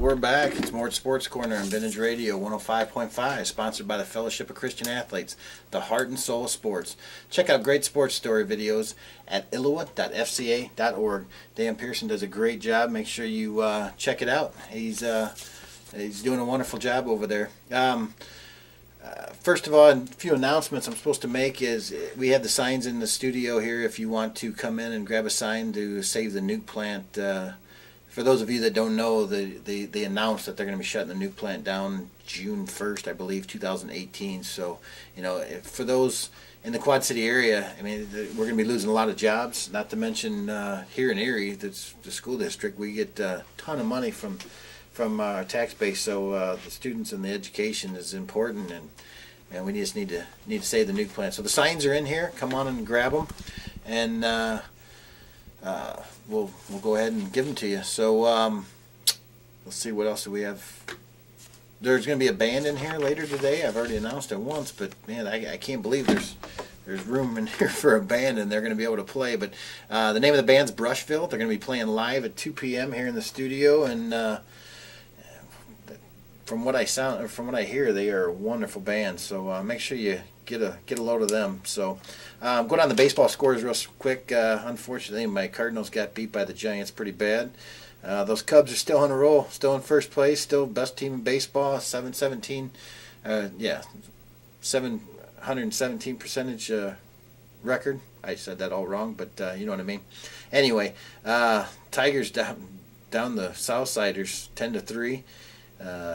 we're back. It's Mort'sSportsCorner on Vintage Radio 105.5, sponsored by the Fellowship of Christian Athletes, the heart and soul of sports. Check out great sports story videos at illiwa.fca.org. Dan Pearson does a great job. Make sure you check it out. He's doing a wonderful job over there. First of all, a few announcements I'm supposed to make is we have the signs in the studio here if you want to come in and grab a sign to save the nuke plant. For those of you that don't know, they announced that they're going to be shutting the nuke plant down June 1st, I believe, 2018. So, for those in the Quad City area, I mean, we're going to be losing a lot of jobs. Not to mention here in Erie, that's the school district, we get a ton of money from our tax base. So the students and the education is important, and we just need to save the nuke plant. So the signs are in here. Come on and grab them, and we'll go ahead and give them to you. So let's see, what else do we have? There's going to be a band in here later today. I've already announced it once, but man, I can't believe there's room in here for a band and they're going to be able to play. But the name of the band's Brushville. They're going to be playing live at 2 p.m. here in the studio, and from what I hear, they are a wonderful band. So make sure you get a load of them. So go down the baseball scores real quick. Unfortunately, my Cardinals got beat by the Giants pretty bad. Those Cubs are still on a roll, still in first place, still best team in baseball, 717 percentage record. I said that all wrong, but you know what I mean. Anyway, Tigers down the south siders 10-3.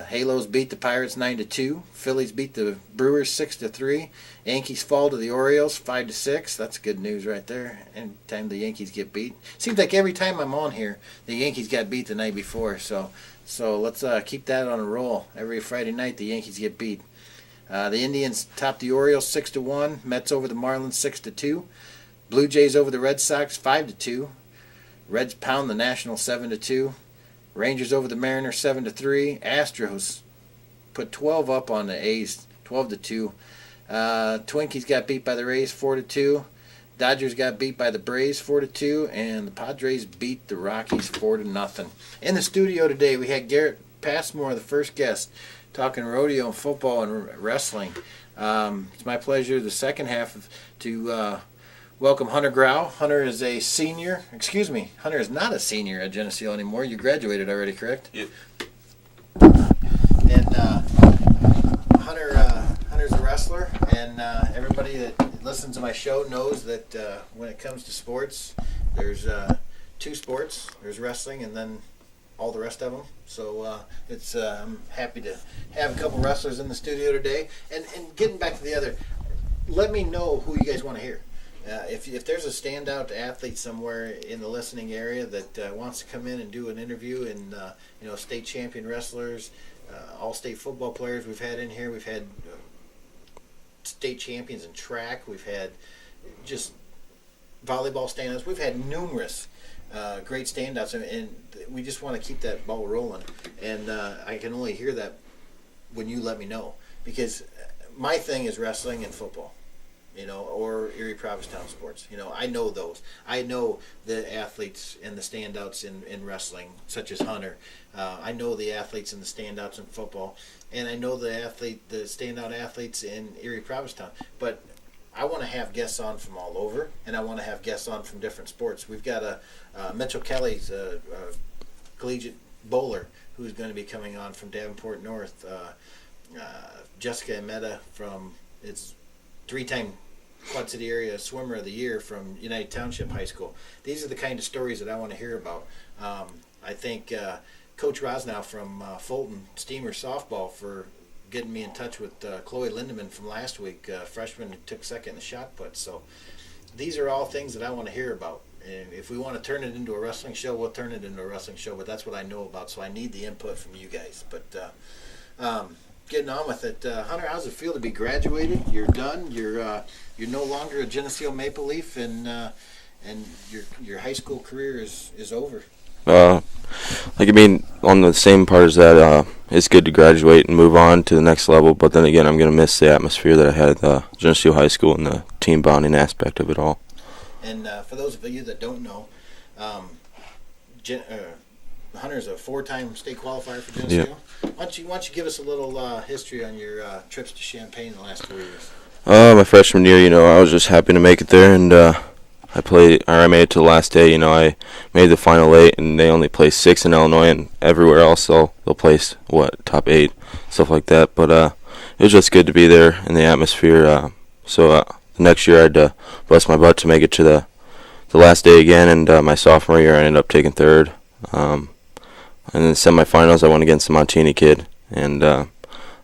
Halos beat the Pirates 9-2. Phillies beat the Brewers 6-3. Yankees fall to the Orioles 5-6. That's good news right there. Anytime the Yankees get beat, seems like every time I'm on here, the Yankees got beat the night before. So let's keep that on a roll. Every Friday night, the Yankees get beat. The Indians top the Orioles 6-1. Mets over the Marlins 6-2. Blue Jays over the Red Sox 5-2. Reds pound the Nationals 7-2. Rangers over the Mariners 7-3. Astros put 12 up on the A's 12-2. Twinkies got beat by the Rays 4-2. Dodgers got beat by the Braves 4-2, and the Padres beat the Rockies 4-0. In the studio today, we had Garrett Passmore, the first guest, talking rodeo and football and wrestling. It's my pleasure, the second half, to welcome Hunter Grau. Hunter is a senior. Excuse me, Hunter is not a senior at Geneseo anymore. You graduated already, correct? Yep. And Hunter's a wrestler, and everybody that listens to my show knows that when it comes to sports, there's two sports. There's wrestling and then all the rest of them. So I'm happy to have a couple wrestlers in the studio today. And getting back to the other, let me know who you guys want to hear. If there's a standout athlete somewhere in the listening area that wants to come in and do an interview, and state champion wrestlers, all-state football players we've had in here. We've had state champions in track. We've had just volleyball standouts. We've had numerous great standouts, and we just want to keep that ball rolling. And I can only hear that when you let me know, because my thing is wrestling and football. Or Erie Provincetown sports. I know those. I know the athletes and the standouts in wrestling, such as Hunter. I know the athletes and the standouts in football, and I know the standout athletes in Erie Provincetown. But I want to have guests on from all over, and I want to have guests on from different sports. We've got Mitchell Kelly's a collegiate bowler who's going to be coming on from Davenport North. Jessica Emeta from it's three-time Quad City area swimmer of the year from United Township High School. These are the kind of stories that I want to hear about. I thank Coach Rosnow from Fulton Steamer Softball for getting me in touch with Chloe Lindemann from last week, freshman who took second in the shot put. So these are all things that I want to hear about. And if we want to turn it into a wrestling show, we'll turn it into a wrestling show, but that's what I know about, so I need the input from you guys. But getting on with it, Hunter, how's it feel to be graduated? You're done. You're no longer a Geneseo Maple Leaf, and your high school career is over. On the same part as that, it's good to graduate and move on to the next level, but then again, I'm going to miss the atmosphere that I had at Geneseo High School and the team bonding aspect of it all. And for those of you that don't know, Hunter's a 4-time state qualifier for Geneseo. Yeah. Why don't you give us a little history on your trips to Champaign in the last 4 years? My freshman year, I was just happy to make it there, and I made it to the last day. I made the final 8, and they only placed 6 in Illinois, and everywhere else they'll place top 8, stuff like that. But it was just good to be there in the atmosphere. So the next year I had to bust my butt to make it to the last day again, and my sophomore year I ended up taking 3rd. And in the semifinals I went against the Montini kid, and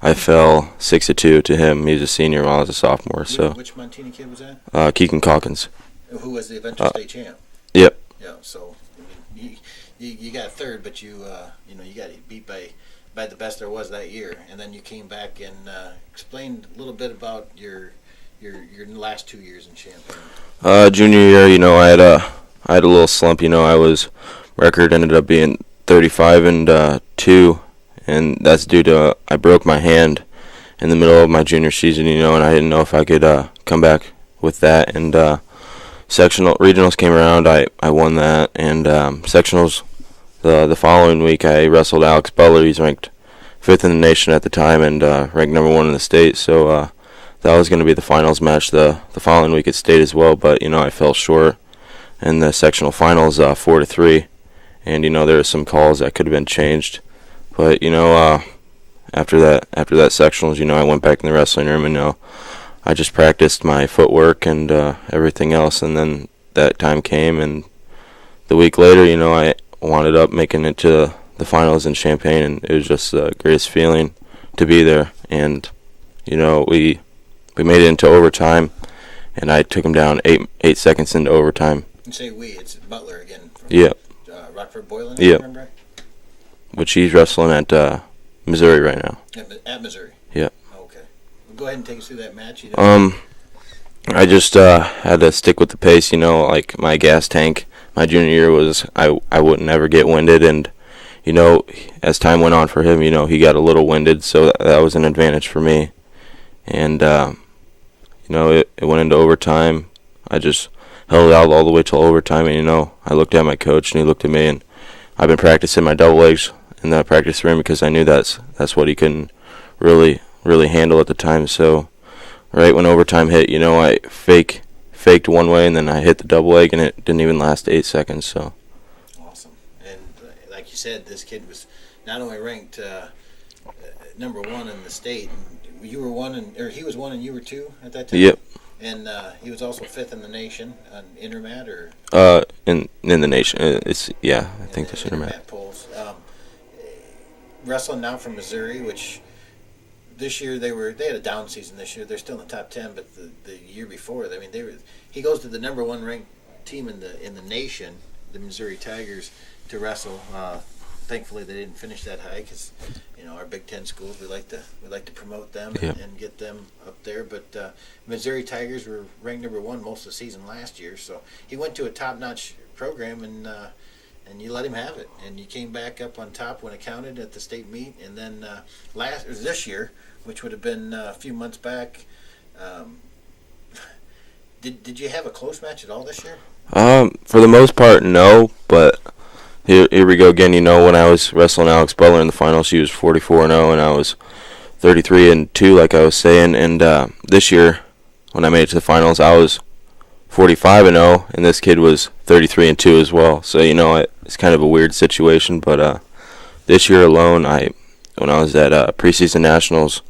I fell 6-2 to him. He was a senior while I was a sophomore. So which Montini kid was that? Keegan Calkins. Who was the eventual state champ? Yep. Yeah. So you got 3rd, but you got beat by the best there was that year, and then you came back and explained a little bit about your last 2 years in Champaign. Junior year, I had a little slump. Record ended up being 35-2, and that's due to I broke my hand in the middle of my junior season, and I didn't know if I could come back with that. And regionals came around, I won that, and sectionals the following week I wrestled Alex Butler. He's ranked 5th in the nation at the time and ranked number 1 in the state. So that was going to be the finals match the following week at state as well, but I fell short in the sectional finals 4-3. And there were some calls that could have been changed, but after that sectionals, I went back in the wrestling room and I just practiced my footwork and everything else. And then that time came, and the week later, I wound up making it to the finals in Champaign, and it was just the greatest feeling to be there. And we made it into overtime, and I took him down 8 seconds into overtime. You say we? It's Butler again. Yep. Rockford Boylan, yep. Remember right? Which he's wrestling at Missouri right now. At Missouri? Yep. Okay. Well, go ahead and take us through that match. I just had to stick with the pace, like my gas tank. My junior year was I wouldn't ever get winded, and, as time went on for him, he got a little winded, so that was an advantage for me. And, it went into overtime. I just held it out all the way till overtime, and I looked at my coach and he looked at me, and I've been practicing my double legs in the practice room because I knew that's what he couldn't really handle at the time. So right when overtime hit, I faked one way and then I hit the double leg, and it didn't even last 8 seconds. So awesome. And like you said, this kid was not only ranked number 1 in the state, and you were 1 or he was 1 and you were 2 at that time. Yep. And he was also 5th in the nation on intermat, or in the nation. I think that's intermat polls. Wrestling now from Missouri, which this year they had a down season this year. They're still in the top 10, but the year before, he goes to the number 1 ranked team in the nation, the Missouri Tigers, to wrestle. Thankfully, they didn't finish that high because our Big Ten schools, we like to promote them and get them up there. But Missouri Tigers were ranked number 1 most of the season last year, so he went to a top-notch program, and you let him have it, and you came back up on top when it counted at the state meet. And then this year, which would have been a few months back, did you have a close match at all this year? For the most part, no, but. Here we go again. When I was wrestling Alex Butler in the finals, she was 44-0, and I was 33-2, like I was saying. And this year, when I made it to the finals, I was 45-0, and this kid was 33-2 as well. So it's kind of a weird situation. But this year alone, when I was at preseason nationals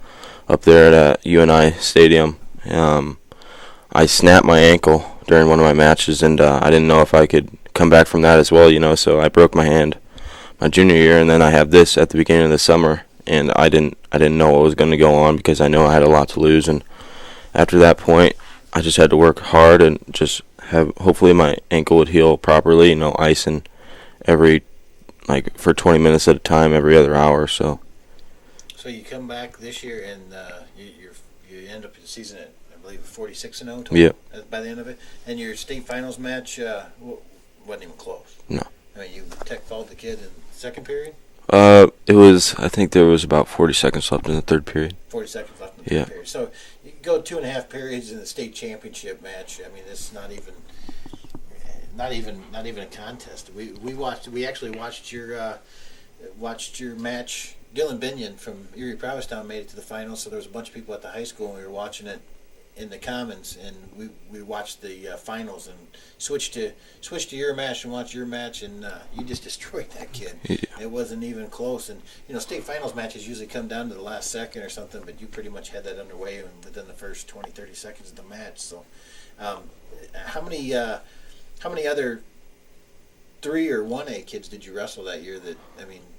up there at UNI Stadium, I snapped my ankle during one of my matches, and I didn't know if I could come back from that as well, so I broke my hand my junior year, and then I have this at the beginning of the summer, and I didn't know what was going to go on because I know I had a lot to lose. And after that point, I just had to work hard and just hopefully my ankle would heal properly, icing for 20 minutes at a time every other hour. So you come back this year, and you end up the season at, I believe, 46-0 total. Yep. By the end of it, and your state finals match wasn't even close. No. I mean, you tech-fouled the kid in the second period? I think there was about 40 seconds left in the third period. 40 seconds left in the third period. So you go 2.5 periods in the state championship match. I mean, it's not even a contest. We actually watched your match. Dylan Binion from Erie Provincetown made it to the finals, so there was a bunch of people at the high school, and we were watching it in the Commons, and we watched the finals and switched to your match and watched your match, and you just destroyed that kid. Yeah. It wasn't even close, and state finals matches usually come down to the last second or something, but you pretty much had that underway within the first 20-30 seconds of the match. So, how many other 3 or 1A kids did you wrestle that year?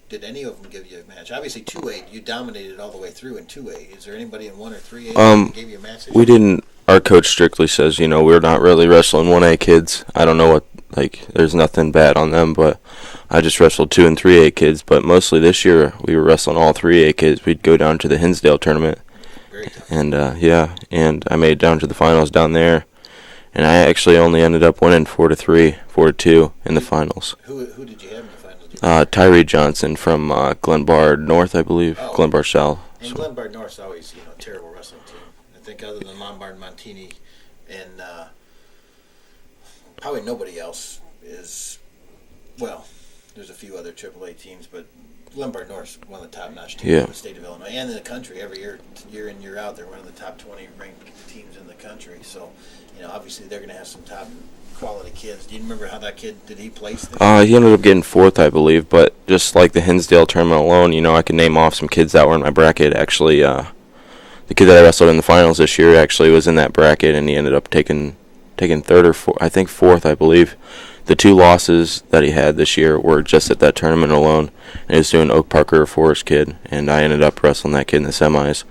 Did any of them give you a match? Obviously, 2A, you dominated all the way through in 2A. Is there anybody in 1 or 3A that gave you a match? We didn't. Our coach strictly says, we're not really wrestling 1A kids. I don't know there's nothing bad on them, but I just wrestled 2 and 3A kids. But mostly this year, we were wrestling all 3A kids. We'd go down to the Hinsdale tournament. Very tough. And, and I made it down to the finals down there. And I actually only ended up winning 4-3, 4-2 in the finals. Who did you have in the finals? Tyree Johnson from Glenbard North, I believe. Oh. Glenbard South. And Glenbard North's always, a terrible wrestling team. I think other than Lombard, Montini, and probably nobody else is, there's a few other AAA teams, but Glenbard North's one of the top-notch teams in the state of Illinois and in the country. Every year in, year out, they're one of the top 20 ranked teams in the country. So, obviously they're going to have some top quality kids. Do you remember how that kid, did he place this? He ended up getting 4th, I believe, but just like the Hinsdale tournament alone, I can name off some kids that were in my bracket. Actually, the kid that I wrestled in the finals this year actually was in that bracket, and he ended up taking 3rd or 4th, I think 4th, I believe. The 2 losses that he had this year were just at that tournament alone. And he was doing Oak Parker or Forest kid, and I ended up wrestling that kid in the semis,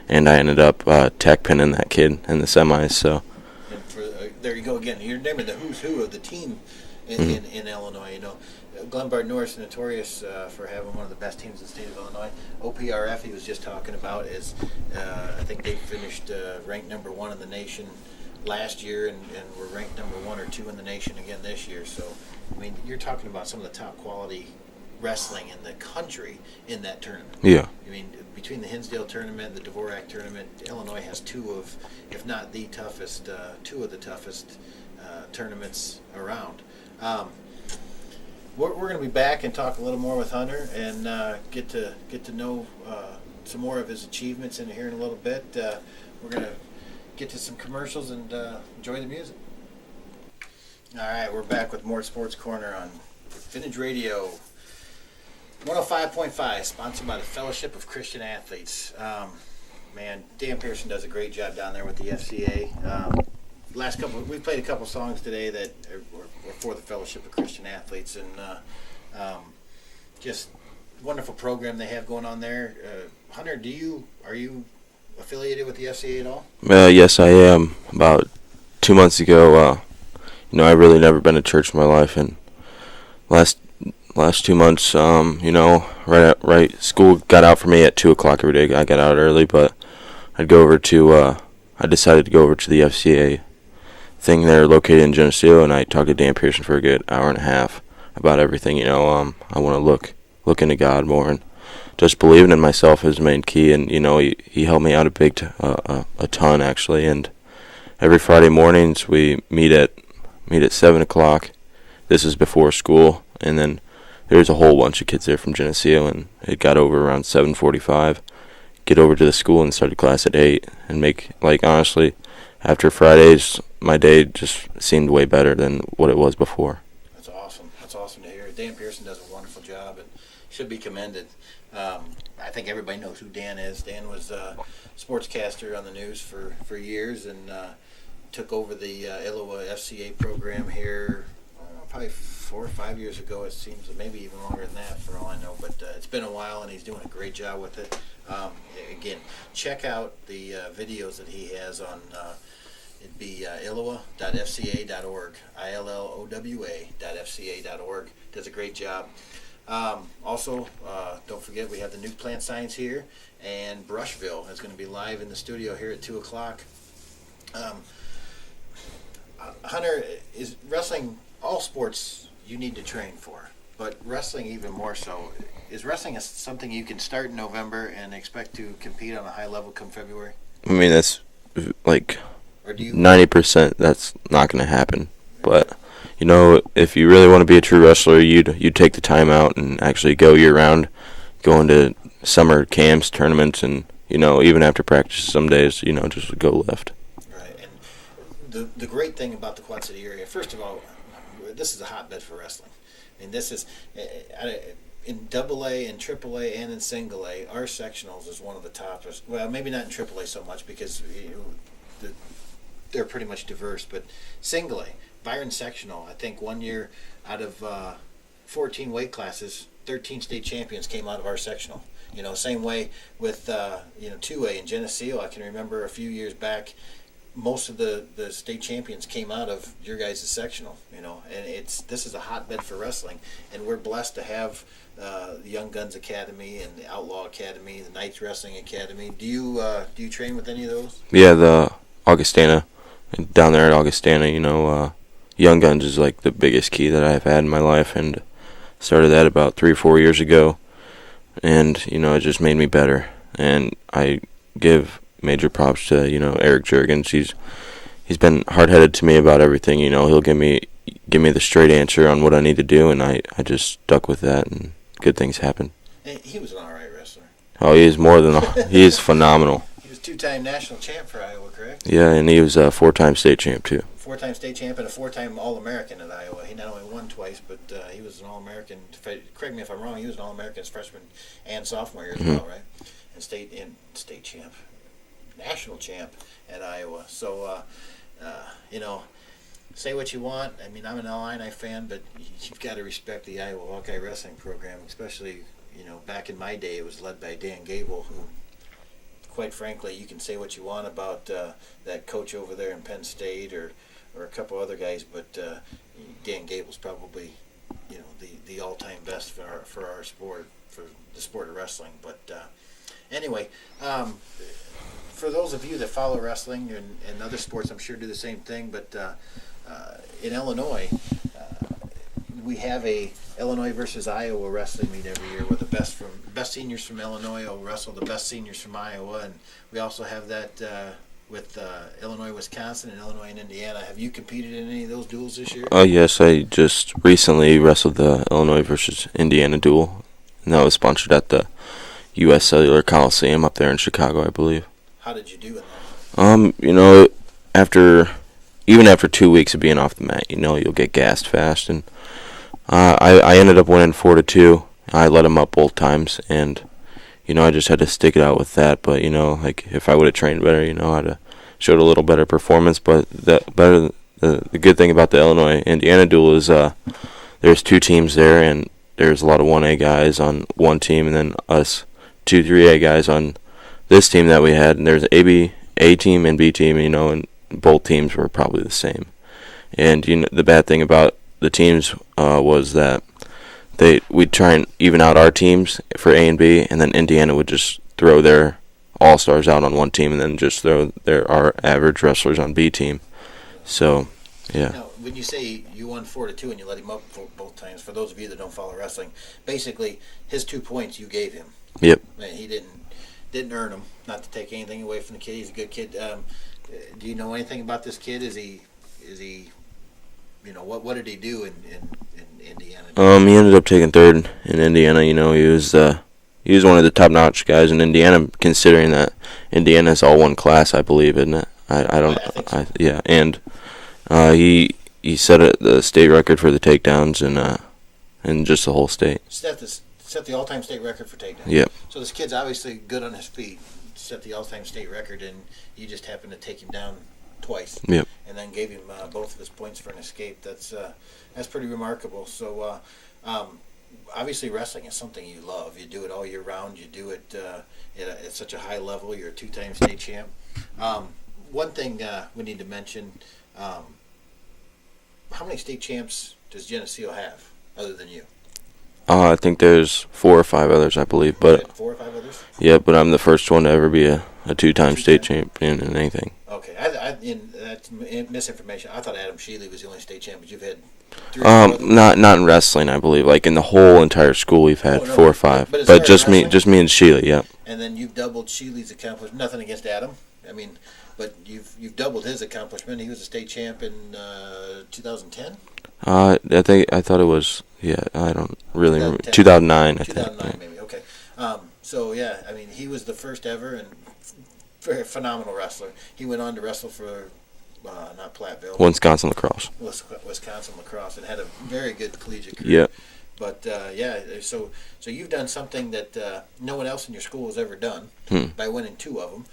and I ended up tech pinning that kid in the semis. So. There you go again. You're naming the who's who of the team in Illinois. Glenbard North is notorious for having one of the best teams in the state of Illinois. OPRF, he was just talking about, is I think they finished ranked number 1 in the nation last year, and were ranked number 1 or 2 in the nation again this year. So, you're talking about some of the top quality wrestling in the country in that tournament. Yeah. Between the Hinsdale tournament and the Dvorak tournament, Illinois has 2 of, if not the toughest, 2 of the toughest tournaments around. We're going to be back and talk a little more with Hunter and get to know some more of his achievements in here in a little bit. We're going to get to some commercials and enjoy the music. All right, we're back with Mort Sports Corner on Vintage Radio 105.5, sponsored by the Fellowship of Christian Athletes. Dan Pearson does a great job down there with the FCA. We played a couple songs today that were for the Fellowship of Christian Athletes, and just wonderful program they have going on there. Hunter, are you affiliated with the FCA at all? Yes, I am. About 2 months ago, I really never been to church in my life, and last 2 months, right, school got out for me at 2 o'clock every day. I got out early, but I decided to go over to the FCA thing there located in Geneseo, and I talked to Dan Pearson for a good hour and a half about everything. I want to look into God more, and just believing in myself is the main key. And he helped me out a ton actually. And every Friday mornings we meet at 7 o'clock. This is before school, and then there's a whole bunch of kids there from Geneseo, and it got over around 7:45. Get over to the school and started class at 8, and honestly, after Fridays, my day just seemed way better than what it was before. That's awesome. That's awesome to hear. Dan Pearson does a wonderful job and should be commended. I think everybody knows who Dan is. Dan was a sportscaster on the news for years, and took over the Iowa FCA program here probably 4 or 5 years ago, it seems, maybe even longer than that for all I know, but it's been a while and he's doing a great job with it. Again, check out the videos that he has on it'd be illowa.fca.org, illowa.fca.org. Does a great job. Also, don't forget we have the new plant science here, and Brushville is going to be live in the studio here at 2 o'clock. Hunter, is wrestling, all sports you need to train for, but wrestling even more so. Is wrestling something you can start in November and expect to compete on a high level come February? I mean, that's like 90% that's not going to happen. But, if you really want to be a true wrestler, you'd take the time out and actually go year round, go into summer camps, tournaments, and even after practice some days, just go lift. Right, and the great thing about the Quad City area, first of all, this is a hotbed for wrestling. I mean, this is in AA and AAA and in Single A, our sectionals is one of the top. Well, maybe not in AAA so much because they're pretty much diverse, but Single A, Byron sectional, I think one year out of 14 weight classes, 13 state champions came out of our sectional. Same way with 2A in Geneseo. I can remember a few years back, most of the state champions came out of your guys' sectional. And this is a hotbed for wrestling, and we're blessed to have the Young Guns Academy and the Outlaw Academy, the Knights Wrestling Academy. Do you train with any of those? Yeah, the Augustana, down there at Augustana, Young Guns is like the biggest key that I've had in my life, and started that about 3 or 4 years ago, and it just made me better. And I give major props to Eric Juergens. He's been hard-headed to me about everything. He'll give me the straight answer on what I need to do, and I just stuck with that, and good things happen. And he was an all right wrestler. Oh, he is more than he is phenomenal. He was 2-time national champ for Iowa, correct? Yeah, and he was a 4-time state champ too. 4-time state champ and a 4-time All-American at Iowa. He not only won twice, but he was an All-American. Correct me if I'm wrong. He was an All-American as freshman and sophomore year as well, right? And state champ, national champ at Iowa. So, say what you want. I mean, I'm an Illini fan, but you've got to respect the Iowa Hawkeye Wrestling program, especially back in my day. It was led by Dan Gable, who, quite frankly, you can say what you want about that coach over there in Penn State or a couple other guys, but Dan Gable's probably the all-time best for our sport, for the sport of wrestling. But anyway, for those of you that follow wrestling and other sports, I'm sure do the same thing. But in Illinois, we have a Illinois versus Iowa wrestling meet every year, where the best seniors from Illinois will wrestle the best seniors from Iowa, and we also have that with Illinois, Wisconsin, and Illinois and Indiana. Have you competed in any of those duels this year? Yes, I just recently wrestled the Illinois versus Indiana duel, and that was sponsored at the U.S. Cellular Coliseum up there in Chicago, I believe. How did you do in that? After 2 weeks of being off the mat, you'll get gassed fast, and I ended up winning 4-2. I let him up both times, and I just had to stick it out with that. But if I would have trained better, I'd have showed a little better performance. But the good thing about the Illinois Indiana duel is there's 2 teams there, and there's a lot of 1A guys on one team, and then us 2, 3A guys on this team that we had. And there's A team and B team, and both teams were probably the same. And the bad thing about the teams was that we'd try and even out our teams for A and B, and then Indiana would just throw their all-stars out on one team and then just throw our average wrestlers on B team. So, yeah. Now, when you say you won 4-2 and you let him up both times, for those of you that don't follow wrestling, basically his 2 points you gave him. Yep. Man, he didn't earn them. Not to take anything away from the kid, he's a good kid. Do you know anything about this kid? Is he what did he do in Indiana? He ended up taking 3rd in Indiana. He was one of the top-notch guys in Indiana, considering that Indiana's all one class, I believe, isn't it? I don't. I think so. Yeah, and he set the state record for the takedowns in just the whole state. Set the all-time state record for takedowns. Yep. So this kid's obviously good on his feet. Set the all-time state record, and you just happened to take him down twice. Yep. And then gave him both of his points for an escape. That's pretty remarkable. So obviously wrestling is something you love. You do it all year round. You do it at such a high level. You're a 2-time state champ. One thing we need to mention, how many state champs does Geneseo have other than you? I think there's 4 or 5 others, I believe. But 4 or 5 others? Yeah, but I'm the first one to ever be a 2-time state champion in anything. Okay, that's misinformation. I thought Adam Sheely was the only state champ, but you've had 3 not in wrestling, I believe. Like in the whole entire school, we've had 4 or 5. But just me and Sheely, yeah. And then you've doubled Sheely's accomplishment. Nothing against Adam, but you've doubled his accomplishment. He was a state champ in 2010. I thought it was, I don't really remember. 2009, I think. 2009 maybe. Okay. So yeah, I mean, he was the first ever and very phenomenal wrestler. He went on to wrestle for not Platteville, Wisconsin Lacrosse. Wisconsin Lacrosse, and had a very good collegiate career. Yeah. But so you've done something that no one else in your school has ever done by winning 2 of them.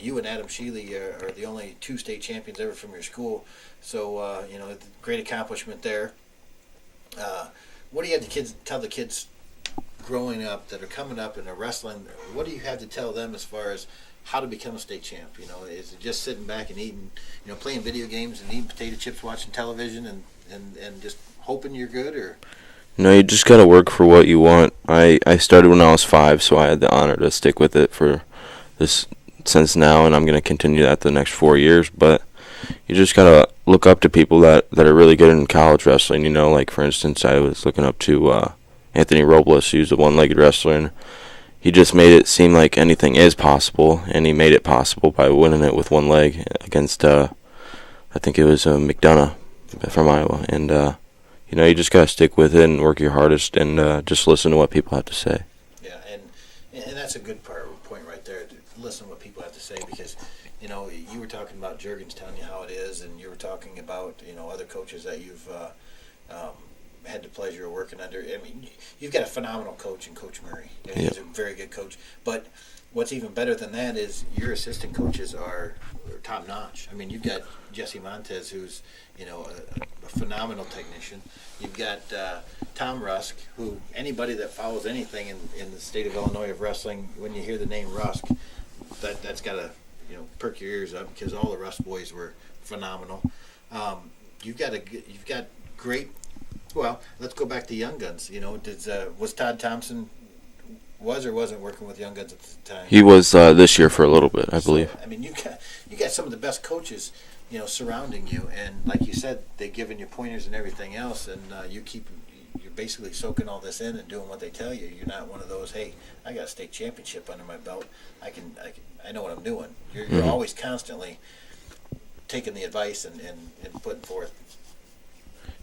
You and Adam Sheely are the only 2 state champions ever from your school. So great accomplishment there. What do you have to tell the kids growing up that are coming up and are wrestling? What do you have to tell them as far as how to become a state champ? Is it just sitting back and eating, playing video games and eating potato chips, watching television, and just hoping you're good? Or No, you just gotta work for what you want. I started when I was 5, so I had the honor to stick with it for this since now, and I'm gonna continue that the next 4 years. But you just gotta look up to people that are really good in college wrestling. Like for instance, I was looking up to Anthony Robles. He was a one-legged wrestler, and he just made it seem like anything is possible, and he made it possible by winning it with one leg against I think it was McDonough from Iowa. And you just gotta stick with it and work your hardest, and just listen to what people have to say. Yeah, and that's a good point right there. To listen to what people have to say, because you were talking about Juergens telling you how it is, and you were talking about other coaches that you've had the pleasure of working under. I mean, you've got a phenomenal coach in Coach Murray. He's a very good coach. But what's even better than that is your assistant coaches are top notch. I mean, you've got Jesse Montez, who's a phenomenal technician. You've got Tom Rusk, who anybody that follows anything in the state of Illinois of wrestling, when you hear the name Rusk, that's got to perk your ears up, because all the Rusk boys were phenomenal. You've got great. Well, let's go back to Young Guns. Was Todd Thompson or wasn't working with Young Guns at the time? He was this year for a little bit, I believe. I mean, you got some of the best coaches, surrounding you, and like you said, they've given you pointers and everything else, and you're basically soaking all this in and doing what they tell you. You're not one of those, hey, I got a state championship under my belt. I know what I'm doing. You're always constantly taking the advice and putting forth.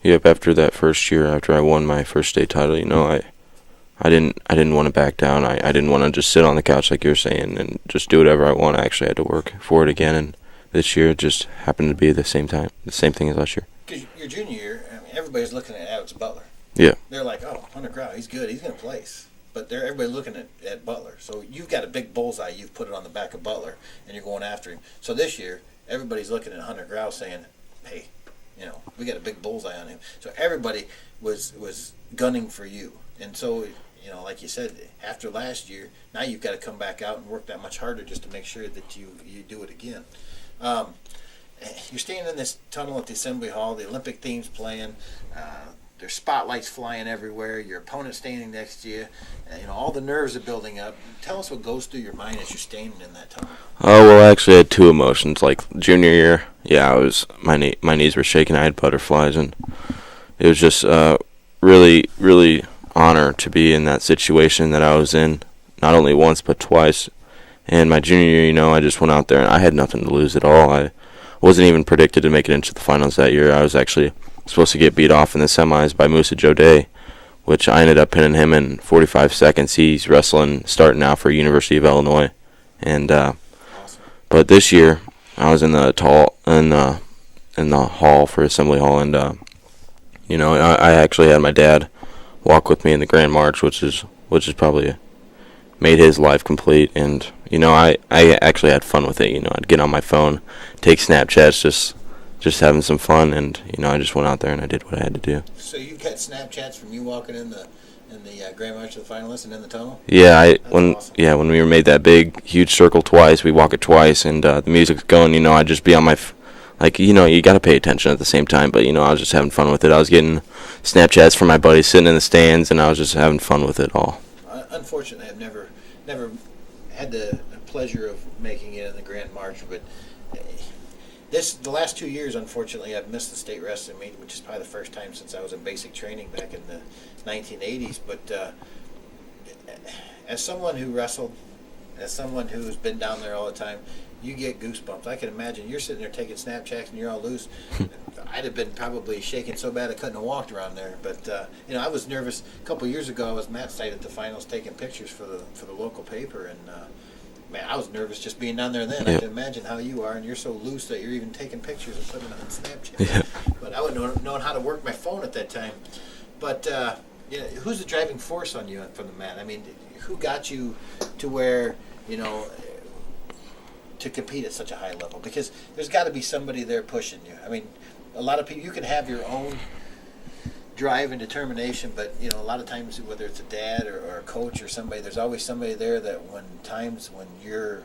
Yep. After that first year, after I won my first state title, I didn't want to back down. I didn't want to just sit on the couch like you're saying and just do whatever I want. I actually had to work for it again, and this year it just happened to be the same thing as last year. Because your junior year, I mean, everybody's looking at Alex Butler. Yeah. They're like, oh, Hunter Grau, he's good, he's going to place. But everybody's looking at Butler. So you've got a big bullseye, you've put it on the back of Butler, and you're going after him. So this year, everybody's looking at Hunter Grau saying, hey, we got a big bullseye on him. So everybody was gunning for you. And so, like you said, after last year, now you've got to come back out and work that much harder just to make sure that you do it again. You're standing in this tunnel at the Assembly Hall, the Olympic theme's playing, there's spotlights flying everywhere, your opponent's standing next to you, all the nerves are building up. Tell us what goes through your mind as you're standing in that tunnel. Oh, well, I actually had 2 emotions. Like junior year, my knees were shaking, I had butterflies, and it was just really, really honor to be in that situation that I was in, not only once but twice. And my junior year, I just went out there and I had nothing to lose at all. I wasn't even predicted to make it into the finals that year. I was actually supposed to get beat off in the semis by Musa Joe Day, which I ended up pinning him in 45 seconds. He's wrestling, starting now for University of Illinois. And Awesome. But this year, I was in the hall for Assembly Hall, and I actually had my dad walk with me in the Grand March, which is probably made his life complete. And I actually had fun with it. I'd get on my phone, take Snapchats, just having some fun, and I just went out there and I did what I had to do. So you got Snapchats from you walking in the Grand March of the finalists and in the tunnel? Yeah, Awesome. When we made that big huge circle twice, we walk it twice, and the music's going. I'd just be on my you got to pay attention at the same time, but I was just having fun with it. I was getting Snapchats from my buddies sitting in the stands, and I was just having fun with it all. Unfortunately, I've never had the pleasure of making it in the Grand March, but the last 2 years, unfortunately, I've missed the state wrestling meet, which is probably the first time since I was in basic training back in the 1980s. But as someone who wrestled, as someone who's been down there all the time, you get goosebumps. I can imagine you're sitting there taking Snapchats and you're all loose. I'd have been probably shaking so bad I couldn't have walked around there. But I was nervous. A couple of years ago, I was mat site at the finals taking pictures for the local paper, and man, I was nervous just being down there then. I can imagine how you are, and you're so loose that you're even taking pictures and putting them on Snapchat. Yeah. But I wouldn't have known how to work my phone at that time. But who's the driving force on you from the mat? I mean, who got you to where, to compete at such a high level? Because there's got to be somebody there pushing you. I mean, a lot of people, you can have your own drive and determination, but a lot of times, whether it's a dad or a coach or somebody, there's always somebody there that when you're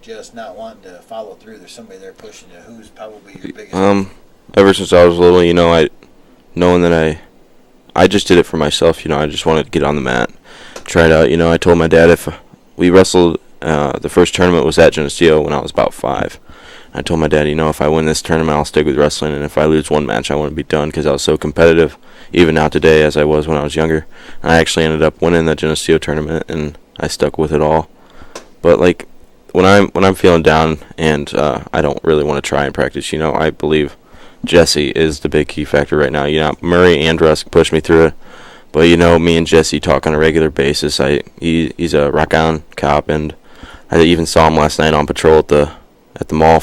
just not wanting to follow through, there's somebody there pushing you. Who's probably your biggest? Ever since I was little, knowing that I just did it for myself. I just wanted to get on the mat, try it out. I told my dad if we wrestled, the first tournament was at Geneseo when I was about 5. I told my dad, if I win this tournament, I'll stick with wrestling, and if I lose one match, I want to be done, because I was so competitive, even now today, as I was when I was younger. And I actually ended up winning the Geneseo tournament, and I stuck with it all. But when I'm feeling down and I don't really want to try and practice, I believe Jesse is the big key factor right now. Murray and Rusk pushed me through it, but me and Jesse talk on a regular basis. He's a rock-on cop, and I even saw him last night on patrol at the mall,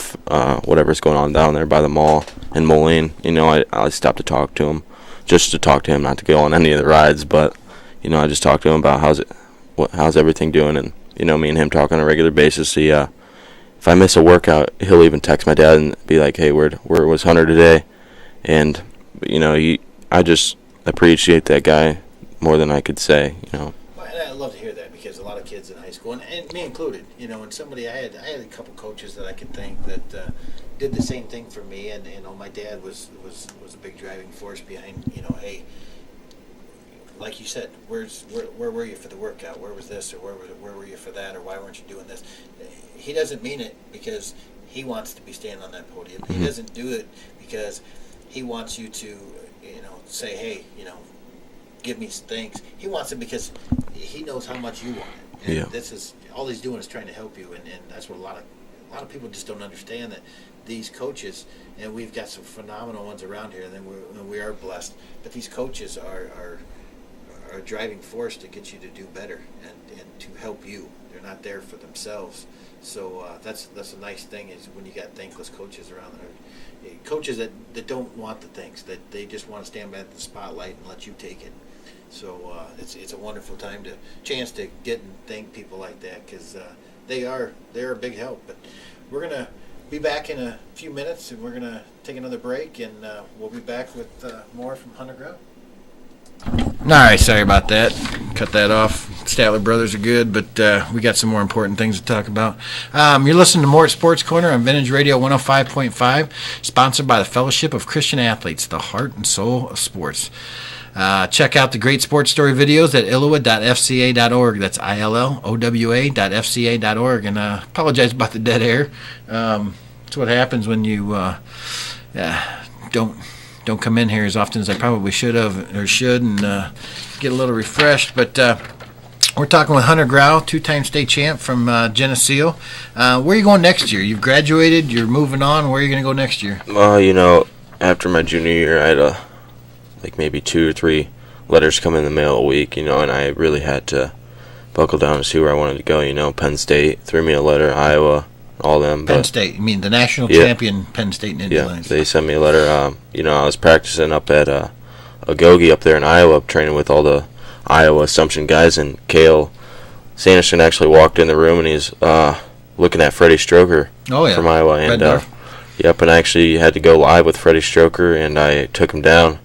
whatever's going on down there by the mall in Moline. I stopped to talk to him, just to talk to him, not to go on any of the rides, but I just talked to him about how's everything doing, and me and him talk on a regular basis. If I miss a workout, he'll even text my dad and be like, "Hey, where was Hunter today?" And I just appreciate that guy more than I could say. Well, and I love to hear that, because a lot of kids in high school, and me included, and somebody, I had a couple coaches that I could think that did the same thing for me, and my dad was a big driving force behind, hey, like you said, where were you for the workout? Where was this, or where were you for that, or why weren't you doing this? He doesn't mean it because he wants to be standing on that podium. He doesn't do it because he wants you to, say, hey, give me some things. He wants it because he knows how much you want it. And this is all he's doing is trying to help you, and that's what a lot of people just don't understand, that these coaches, and we've got some phenomenal ones around here, and then we are blessed, but these coaches are a driving force to get you to do better and to help you. They're not there for themselves. So that's a nice thing, is when you got thankless coaches around there. Coaches that don't want the things, that they just want to stand by the spotlight and let you take it. So it's a wonderful chance to get and thank people like that, because they're a big help. But we're gonna be back in a few minutes, and we're gonna take another break, and we'll be back with more from Hunter Grau. All right, sorry about that. Cut that off. Statler Brothers are good, but we got some more important things to talk about. You're listening to Mort's Sports Corner on Vintage Radio 105.5, sponsored by the Fellowship of Christian Athletes, the heart and soul of sports. Check out the great sports story videos at illowa.fca.org. That's ILLOWA.fca.org. And apologize about the dead air. It's what happens when you don't come in here as often as I probably should, and get a little refreshed. But we're talking with Hunter Grau, 2-time state champ from Geneseo. Where are you going next year? You've graduated, you're moving on. Where are you going to go next year? After my junior year, I had maybe 2 or 3 letters come in the mail a week, and I really had to buckle down and see where I wanted to go. Penn State threw me a letter, Iowa, all them. Penn State, you mean the national champion Penn State and Indy Lions? They sent me a letter. I was practicing up at Agogie up there in Iowa, training with all the Iowa Assumption guys, and Cale Sanderson actually walked in the room, and he's looking at Freddie Stroker from Iowa. And and I actually had to go live with Freddie Stroker, and I took him down.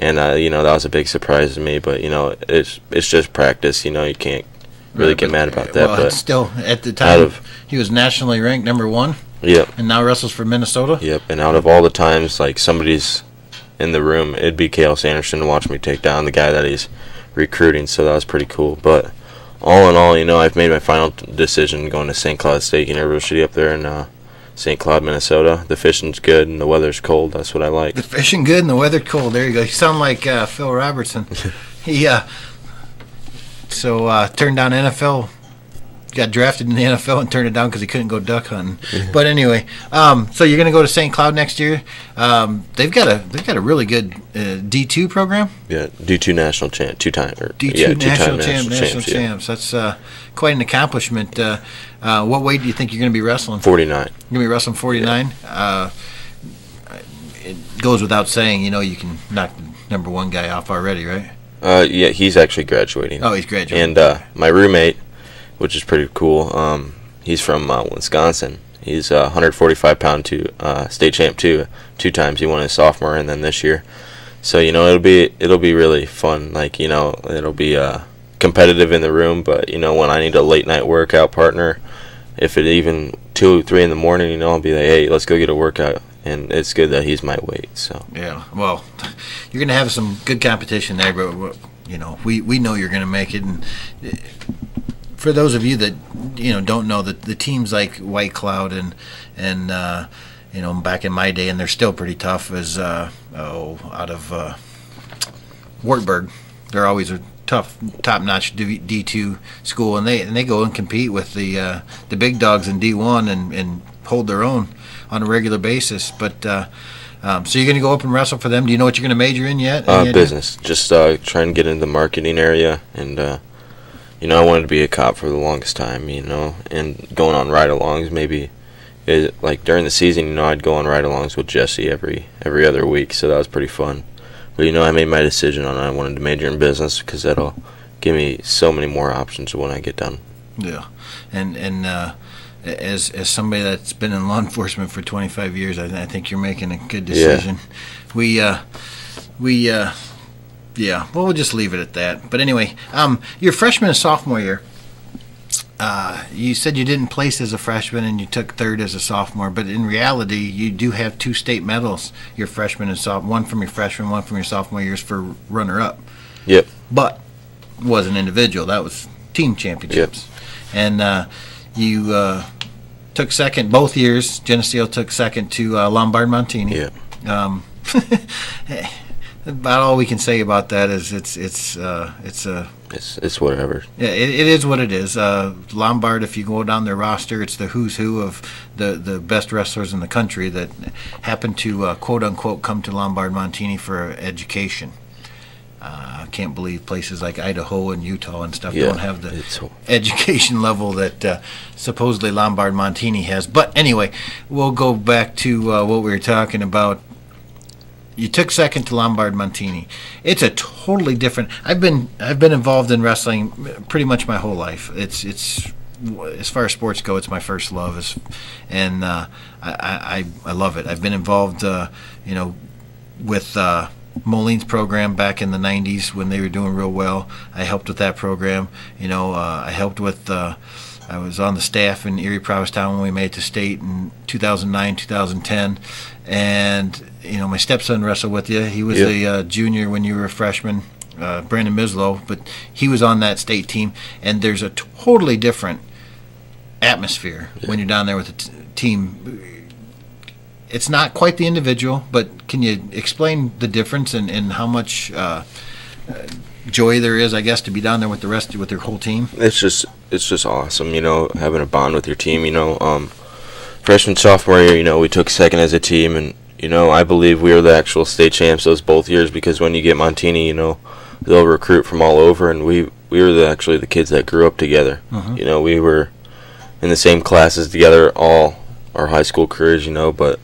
And, that was a big surprise to me. But, it's just practice. You can't really get mad about that. Well, but still, at the time, he was nationally ranked number 1. Yep. And now wrestles for Minnesota. Yep. And out of all the times, somebody's in the room, it'd be Cale Sanderson to watch me take down the guy that he's recruiting. So that was pretty cool. But all in all, I've made my final decision going to St. Cloud State University up there in St. Cloud, Minnesota. The fishing's good and the weather's cold. That's what I like. The fishing good and the weather cold. There you go. You sound like Phil Robertson. He turned down NFL. got drafted in the NFL and turned it down because he couldn't go duck hunting. But anyway, so you're going to go to St. Cloud next year. They've got a really good D2 program. Yeah, D2 national champ, two-time national champs. That's quite an accomplishment. What weight do you think you're going to be wrestling? 49. You're going to be wrestling 49. Yeah. It goes without saying, you can knock the number one guy off already, right? Yeah, he's actually graduating. Oh, he's graduating. And my roommate, which is pretty cool, he's from Wisconsin. He's 145-pound state champ two times. He won his sophomore and then this year. So it'll be really fun. Like it'll be competitive in the room, but when I need a late night workout partner, if it even 2-3 in the morning, I'll be like, hey, let's go get a workout. And it's good that he's my weight. So yeah, well, you're going to have some good competition there, but we know you're going to make it. And for those of you that don't know, that the teams like White Cloud and back in my day, and they're still pretty tough, is out of Wartburg. They're always a tough, top-notch D2 school, and they go and compete with the big dogs in D1 and hold their own on a regular basis. But so you're going to go up and wrestle for them. Do you know what you're going to major in yet? Business. Just trying to get into the marketing area, and I wanted to be a cop for the longest time. And going on ride-alongs maybe. Like during the season, I'd go on ride-alongs with Jesse every other week, so that was pretty fun. But I made my decision on I wanted to major in business because that'll give me so many more options when I get done. Yeah, and as somebody that's been in law enforcement for 25 years, I think you're making a good decision. Yeah. Well, we'll just leave it at that. But anyway, your freshman and sophomore year, you said you didn't place as a freshman and you took third as a sophomore, but in reality, you do have 2 state medals, your freshman and sophomore, one from your freshman, one from your sophomore years for runner-up. Yep. But it wasn't individual. That was team championships. Yep. And you took second both years. Geneseo took second to Lombard Montini. Yeah. About all we can say about that is it's whatever. Yeah, it is what it is. Lombard, if you go down their roster, it's the who's who of the best wrestlers in the country that happen to quote unquote come to Lombard Montini for education. I can't believe places like Idaho and Utah and stuff don't have the education level that supposedly Lombard Montini has. But anyway, we'll go back to what we were talking about. You took second to Lombard Montini. It's a totally different. I've been involved in wrestling pretty much my whole life. It's as far as sports go, it's my first love. And I love it. I've been involved, with Moline's program back in the 90s when they were doing real well. I helped with that program. I helped with. I was on the staff in Erie Provincetown when we made it to state in 2009, 2010, and my stepson wrestled with you. He was a junior when you were a freshman, Brandon Mislow, but he was on that state team. And there's a totally different atmosphere when you're down there with the team. It's not quite the individual, but can you explain the difference and how much joy there is, I guess, to be down there with with your whole team? It's just awesome, having a bond with your team. Freshman, sophomore year, we took second as a team, and I believe we were the actual state champs those both years because when you get Montini, they'll recruit from all over, and we were actually the kids that grew up together. Uh-huh. We were in the same classes together all our high school careers, but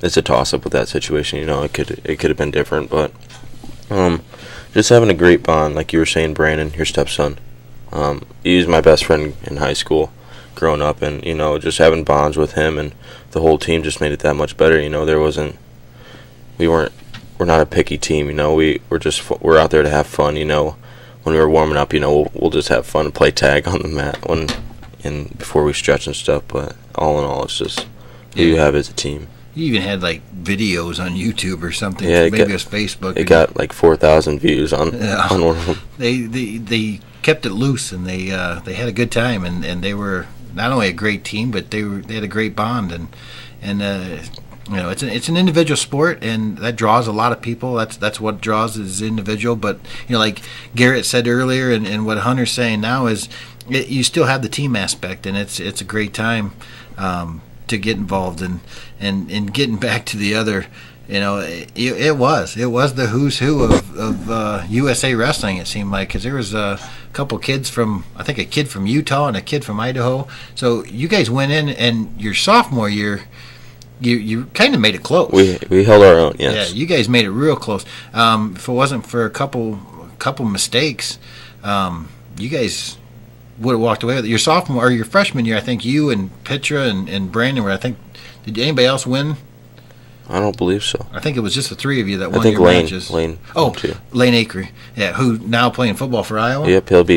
it's a toss-up with that situation. It could have been different, but just having a great bond, like you were saying, Brandon, your stepson. He was my best friend in high school growing up, and just having bonds with him and the whole team just made it that much better. We're not a picky team. We're out there to have fun. When we were warming up, we'll just have fun and play tag on the mat before we stretch and stuff. But all in all, it's just who you have as a team. You even had videos on YouTube or something. Yeah, maybe it was Facebook. It got 4,000 views on one of them. They kept it loose, and they had a good time, and they were not only a great team, but they had a great bond, and it's an individual sport, and that draws a lot of people. That's what draws is individual. But like Garrett said earlier, and what Hunter's saying now is, you still have the team aspect, and it's a great time to get involved in. And getting back to the other, it was the who's who of USA wrestling. It seemed like, because there was a couple kids I think a kid from Utah and a kid from Idaho. So you guys went in, and your sophomore year, you kind of made it close. We held our own. Yes. Yeah, you guys made it real close. If it wasn't for a couple mistakes, you guys would have walked away with it. Your sophomore or your freshman year, I think you and Petra and Brandon were. I think, did anybody else win? I don't believe so. I think it was just the three of you that won your matches. Lane. Lane Acre. Yeah, who now playing football for Iowa? Yep,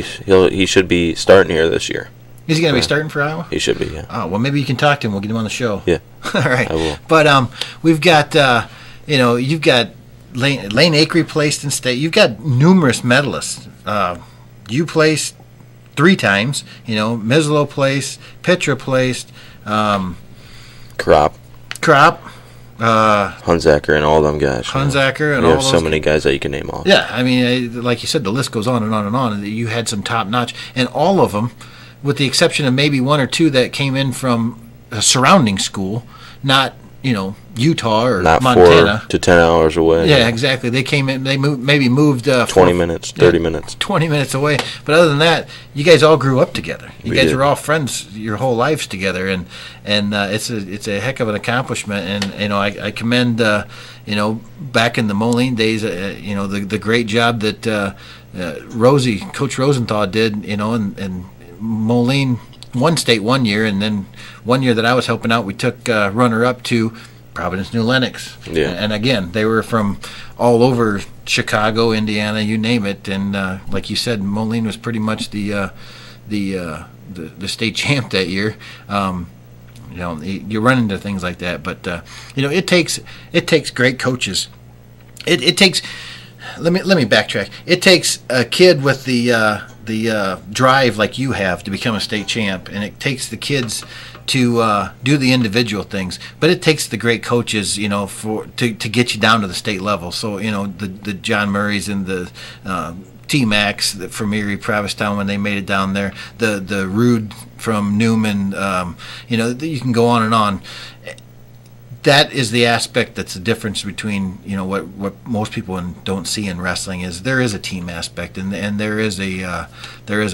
he should be starting here this year. Is he going to be starting for Iowa? He should be, yeah. Oh, well, maybe you can talk to him. We'll get him on the show. Yeah. All right. I will. But we've got, you've got Lane Acre placed in state. You've got numerous medalists. You placed 3 times. Mislow placed, Petra placed. Crop. Hunzacker and all them guys. Hunzacker and all all those. You have so many guys that you can name off. Yeah, I mean, like you said, the list goes on and on and on. You had some top notch, and all of them, with the exception of maybe 1 or 2 that came in from a surrounding school, not Utah or not Montana. 4 to 10 hours away. Yeah, exactly. They came in. They moved 20 minutes, 30 minutes, 20 minutes away. But other than that, you guys all grew up together. You guys were all friends your whole lives together, and it's a heck of an accomplishment. And I commend back in the Moline days, the great job that Coach Rosenthal did. And Moline won state one year, and then one year that I was helping out, we took runner-up to Providence New Lenox. Yeah. And again, they were from all over Chicago, Indiana, you name it. And like you said, Moline was pretty much the state champ that year. You run into things like that, but it takes great coaches. It takes. Let me backtrack. It takes a kid with the drive like you have to become a state champ, and it takes the kids to do the individual things, but it takes the great coaches, to get you down to the state level. So the John Murrays and the T-Max from Erie, Provincetown, when they made it down there, the Rude from Newman, you can go on and on. That is the aspect that's the difference between what most people don't see in wrestling is there is a team aspect, and there is a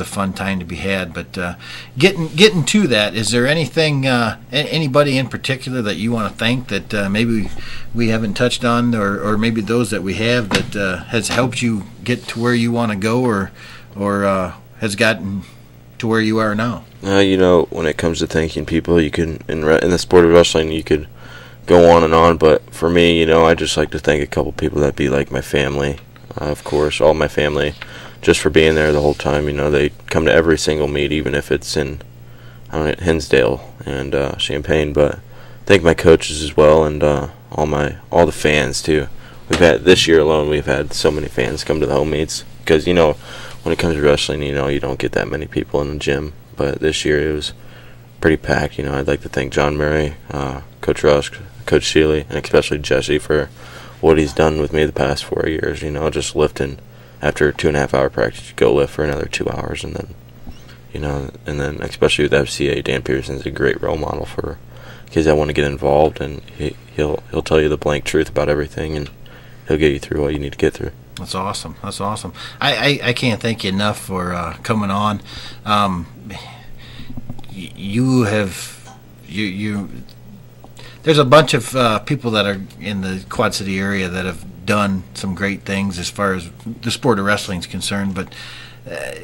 fun time to be had. But getting to that, is there anything anybody in particular that you want to thank that maybe we haven't touched on, or maybe those that we have that has helped you get to where you want to go, or has gotten to where you are now? When it comes to thanking people, you can in the sport of wrestling you could go on, but for me, I just like to thank a couple people that be like my family, of course, all my family, just for being there the whole time. They come to every single meet, even if it's in Hinsdale and Champaign. But thank my coaches as well, and all the fans too. We've had this year alone, we've had so many fans come to the home meets, because when it comes to wrestling, you don't get that many people in the gym. But this year it was pretty packed. I'd like to thank John Murray, Coach Rusk, Coach Seeley, and especially Jesse for what he's done with me the past 4 years. Just lifting after a 2.5 hour practice, you go lift for another 2 hours, and then especially with FCA, Dan Pearson's a great role model for kids that want to get involved, and he'll tell you the blank truth about everything, and he'll get you through what you need to get through. That's awesome. I can't thank you enough for coming on. There's a bunch of people that are in the Quad City area that have done some great things as far as the sport of wrestling is concerned, but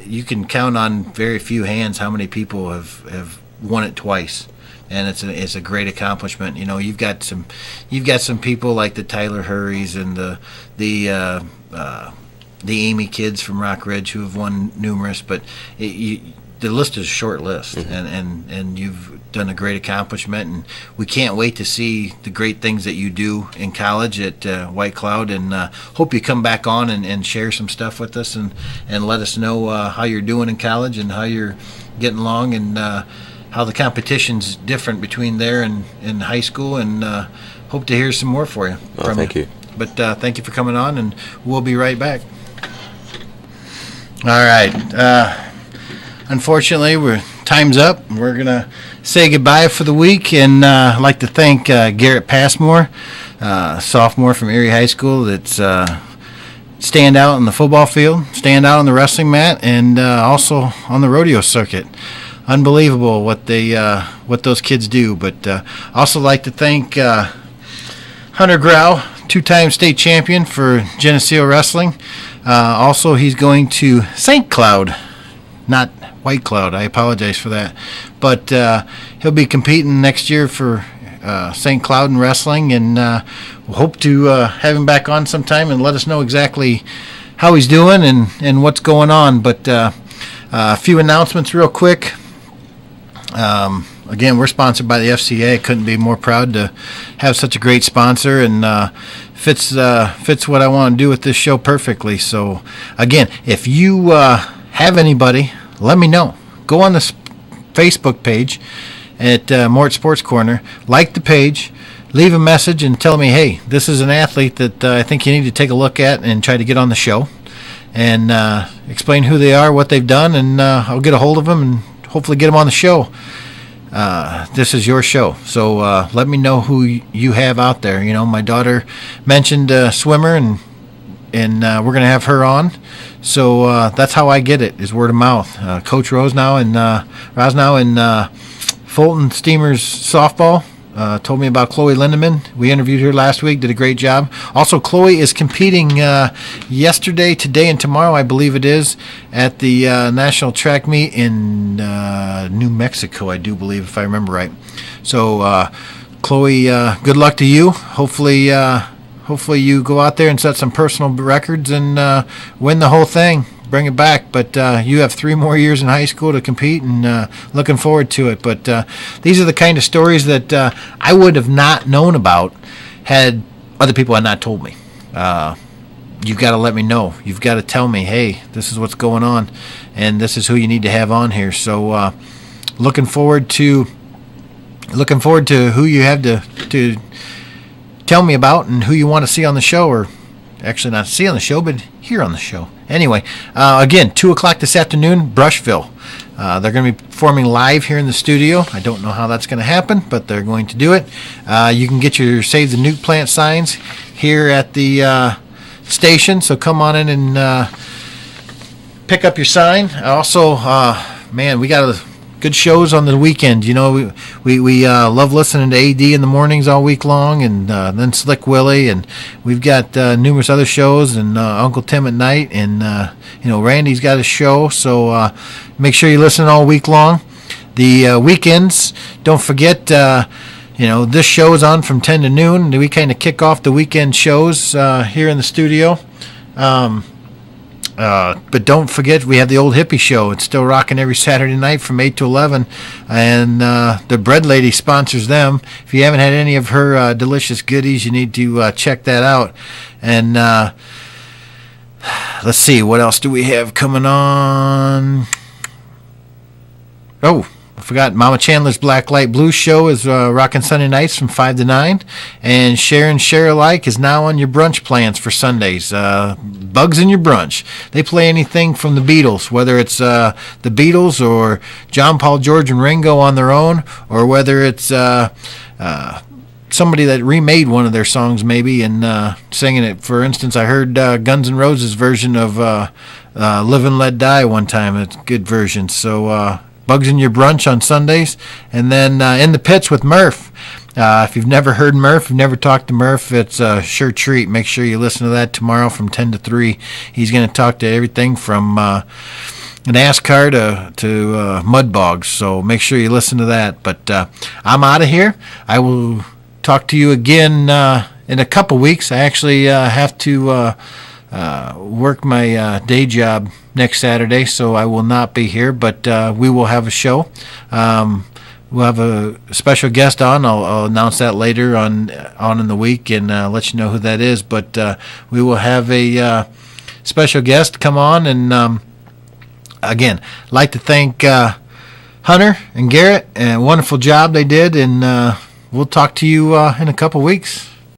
you can count on very few hands how many people have won it twice, and it's a great accomplishment. You've got some people like the Tyler Hurries and the Amy kids from Rock Ridge who have won numerous, but the list is a short list, and you've done a great accomplishment, and we can't wait to see the great things that you do in college at White Cloud, and hope you come back on and share some stuff with us, and let us know how you're doing in college and how you're getting along, and how the competition's different between there and high school, and hope to hear some more for you. Thank you. But thank you for coming on, and we'll be right back. All right. unfortunately, time's up. We're going to say goodbye for the week, and I'd like to thank Garrett Passmore, sophomore from Erie High School, that's stand out in the football field, stand out on the wrestling mat, and also on the rodeo circuit. Unbelievable what those kids do. But also like to thank Hunter Grau, two-time state champion for Geneseo Wrestling. Also, he's going to St. Cloud, not White Cloud. I apologize for that. But he'll be competing next year for St. Cloud in wrestling, and we'll hope to have him back on sometime and let us know exactly how he's doing and what's going on. But a few announcements real quick. Again, we're sponsored by the FCA. I couldn't be more proud to have such a great sponsor, and fits what I want to do with this show perfectly. So, again, if you have anybody, let me know. Go on the Facebook page at Mort'sSportsCorner, like the page, leave a message, and tell me, hey, this is an athlete that I think you need to take a look at and try to get on the show, and explain who they are, what they've done, and I'll get a hold of them and hopefully get them on the show. This is your show, so let me know who you have out there. You know, my daughter mentioned a swimmer, and we're going to have her on. So that's how I get it, is word of mouth. Coach Rosnow and Fulton Steamers softball told me about Chloe Lindemann. We interviewed her last week, did a great job. Also, Chloe is competing yesterday, today, and tomorrow, I believe it is, at the National Track Meet in New Mexico, I do believe, if I remember right. So, Chloe, good luck to you. Hopefully you go out there and set some personal records and win the whole thing. Bring it back, but you have 3 more years in high school to compete, and looking forward to it. But these are the kind of stories that I would have not known about had other people had not told me. You've got to let me know. You've got to tell me, hey, this is what's going on, and this is who you need to have on here. So looking forward to who you have to tell me about and who you want to see on the show, or actually not see on the show, but hear on the show. Anyway, again, 2 o'clock this afternoon, Brushville. They're going to be performing live here in the studio. I don't know how that's going to happen, but they're going to do it. You can get your Save the Nuke Plant signs here at the station, so come on in and pick up your sign. Also, man, we got good shows on the weekend. You know, we love listening to AD in the mornings all week long, and then Slick Willie, and we've got numerous other shows, and Uncle Tim at night, and Randy's got a show. So make sure you listen all week long. The weekends, don't forget. This show is on from 10 to noon. We kind of kick off the weekend shows here in the studio. But don't forget, we have the Old Hippie Show. It's still rocking every Saturday night from 8 to 11. And the Bread Lady sponsors them. If you haven't had any of her delicious goodies, you need to check that out. And let's see, what else do we have coming on? Oh, I forgot, Mama Chandler's Black Light Blues Show is rocking Sunday nights from 5 to 9. And Share Alike is now on your brunch plans for Sundays. Bugs in your brunch. They play anything from the Beatles, whether it's the Beatles or John, Paul, George, and Ringo on their own, or whether it's somebody that remade one of their songs maybe and singing it. For instance, I heard Guns N' Roses' version of Live and Let Die one time. It's a good version. So Bugs in Your Brunch on Sundays. And then In the Pits with Murph. If you've never heard Murph, you've never talked to Murph, it's a sure treat. Make sure you listen to that tomorrow from 10 to 3. He's going to talk to everything from NASCAR to mud bogs. So make sure you listen to that. But I'm out of here. I will talk to you again in a couple weeks. I actually have to work my day job next Saturday, so I will not be here, but we will have a show. We'll have a special guest on. I'll announce that later on in the week and let you know who that is. But we will have a special guest come on. And again, I'd like to thank Hunter and Garrett, and a wonderful job they did. And we'll talk to you in a couple weeks.